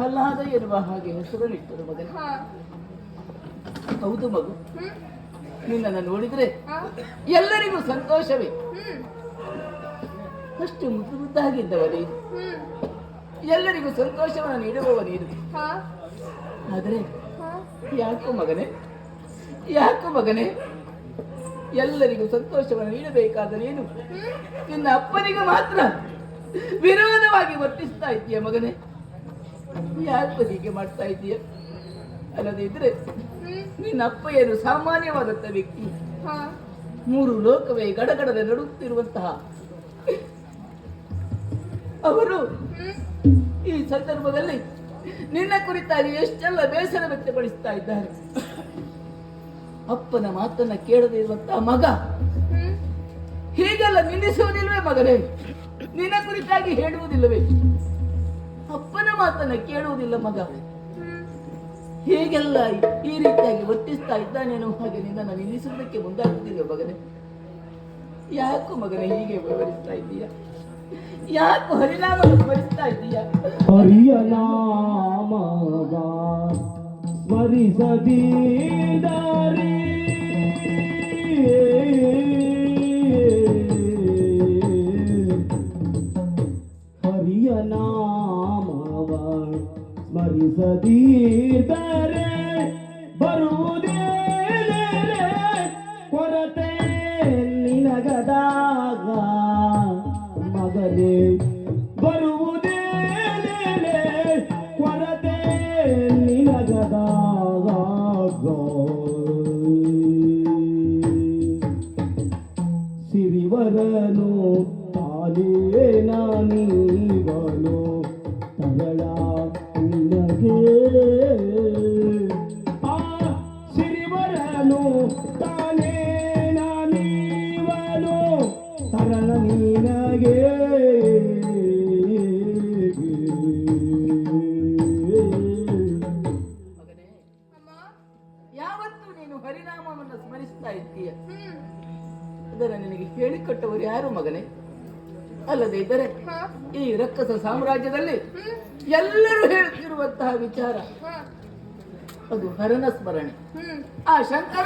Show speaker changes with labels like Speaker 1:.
Speaker 1: ಪ್ರಹ್ಲಾದ ಎನ್ನುವ ಹಾಗೆ ಹೆಸರನ್ನಿಟ್ಟರು ಮಗನ. ಹೌದು ಮಗು, ನಿನ್ನನ್ನು ನೋಡಿದ್ರೆ ಎಲ್ಲರಿಗೂ ಸಂತೋಷವೇ. ಅಷ್ಟು ಮುದ್ದು ಮುದ್ದಾಗಿದ್ದವ ನೀನು, ಎಲ್ಲರಿಗೂ ಸಂತೋಷವನ್ನು ನೀಡುವವ ನೀನು. ಆದರೆ ಯಾಕೋ ಮಗನೇ ಎಲ್ಲರಿಗೂ ಸಂತೋಷವನ್ನು ನೀಡಬೇಕಾದ ನೀನು ನಿನ್ನ ಅಪ್ಪನಿಗೆ ಮಾತ್ರ ವಿರೋಧವಾಗಿ ವರ್ತಿಸ್ತಾ ಇದ್ದೀಯ ಮಗನೇ. ಯಾಕೋ ಹೀಗೆ ಮಾಡ್ತಾ ಇದ್ದೀಯ? ಅಲ್ಲದಿದ್ರೆ ನಿನ್ನ ಅಪ್ಪ ಏನು ಸಾಮಾನ್ಯವಾದಂತ ವ್ಯಕ್ತಿ? 3 ಲೋಕವೇ ಗಡಗಡದೆ ನಡುತ್ತಿರುವಂತಹ ಅವರು ಈ ಸಂದರ್ಭದಲ್ಲಿ ನಿನ್ನ ಕುರಿತಾಗಿ ಎಷ್ಟೆಲ್ಲ ಬೇಸರ ವ್ಯಕ್ತಪಡಿಸ್ತಾ ಇದ್ದಾರೆ. ಅಪ್ಪನ ಮಾತನ್ನ ಕೇಳದೇ ಇರುವಂತಹ ಮಗ ಹೀಗೆಲ್ಲ ನಿಲ್ಲಿಸುವುದಿಲ್ಲವೇ ಮಗನೇ? ನಿನ್ನ ಕುರಿತಾಗಿ ಹೇಳುವುದಿಲ್ಲವೇ? ಅಪ್ಪನ ಮಾತನ್ನ ಕೇಳುವುದಿಲ್ಲ ಮಗ, ಹೀಗೆಲ್ಲ ಈ ರೀತಿಯಾಗಿ ವರ್ತಿಸ್ತಾ ಇದ್ದಾನೇನೋ ಹಾಗೆ ನಿನ್ನನ್ನು ನಿಲ್ಲಿಸುವುದಕ್ಕೆ ಮುಂದಾಗುತ್ತಿಲ್ಲ ಮಗನೇ. ಯಾಕೋ ಮಗನೇ ಹೀಗೆ ವಿವರಿಸ್ತಾ ಇದ್ದೀಯ? ಯಾಕೋ ಹರಿನಾಮ ಸ್ಮರಿಸ್ತಾ ಇದ್ದೀಯ?
Speaker 2: ಹರಿಯ ನಾಮವ ಸ್ಮರಿಸದಿದ್ದರೆ ಹರಿಯ ನಾಮವ ಸ್ಮರಿಸದಿದ್ದರೆ ಬರುವುದೇ ಕೊರತೆ ನಿನಗದಾಗ ಮಗನೇ, ಬರುವುದೇ ಕೊರತೆ ನಿನಗದಾಗ. ಸಿರಿವರನು ತಾನೇ ನಾನೀವನು ತರಳ ನಿನಗೆ. ಆ ಸಿರಿವರನು ತಾನೇ ನಾನೀವನು ತರಳ ನಿನಗೆ.
Speaker 1: ಯಾವತ್ತು ನೀನು ಹರಿನಾಮವನ್ನು ಸ್ಮರಿಸ್ತಾ ಇದ್ದೀಯ ಅದನ್ನು ನಿನಗೆ ಹೇಳಿಕೊಟ್ಟವರು ಯಾರು ಮಗನೇ? ಅಲ್ಲದೆ ಇದ್ದರೆ ಈ ರಕ್ಕಸ ಸಾಮ್ರಾಜ್ಯದಲ್ಲಿ ಎಲ್ಲರೂ ಹೇಳ್ತಿರುವಂತಹ ವಿಚಾರ ಅದು ಹರನ ಸ್ಮರಣೆ. ಆ ಶಂಕರ